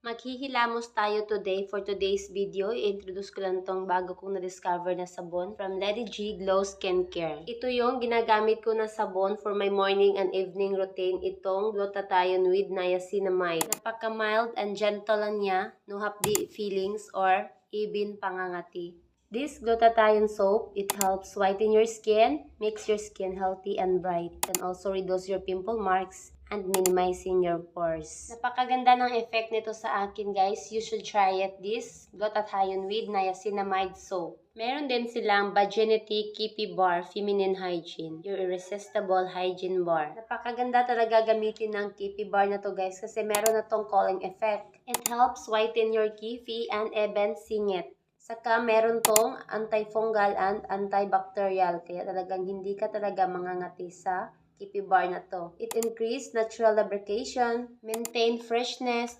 Maghihilamos tayo today for today's video. I-introduce ko lang tong bago kong na-discover na sabon from Lady G Glow Skincare. Ito yung ginagamit ko na sabon for my morning and evening routine. Itong glutathione with niacinamide. Napaka-mild and gentle lang niya. No hapdi feelings or even pangangati. This glutathione soap, it helps whiten your skin, makes your skin healthy and bright. It can also reduce your pimple marks and minimizing your pores. Napakaganda ng effect nito sa akin, guys. You should try it. This glutathione with niacinamide soap. Meron din silang Vaginity Keepy Bar Feminine Hygiene. Your irresistible hygiene bar. Napakaganda talaga gamitin ng Keepy Bar na to, guys, kasi meron na tong calling effect. It helps whiten your kifi and even singit. Saka meron tong antifungal and antibacterial. Kaya talagang hindi ka talaga mangangati sa Keepy Bar na to. It increase natural lubrication, maintain freshness,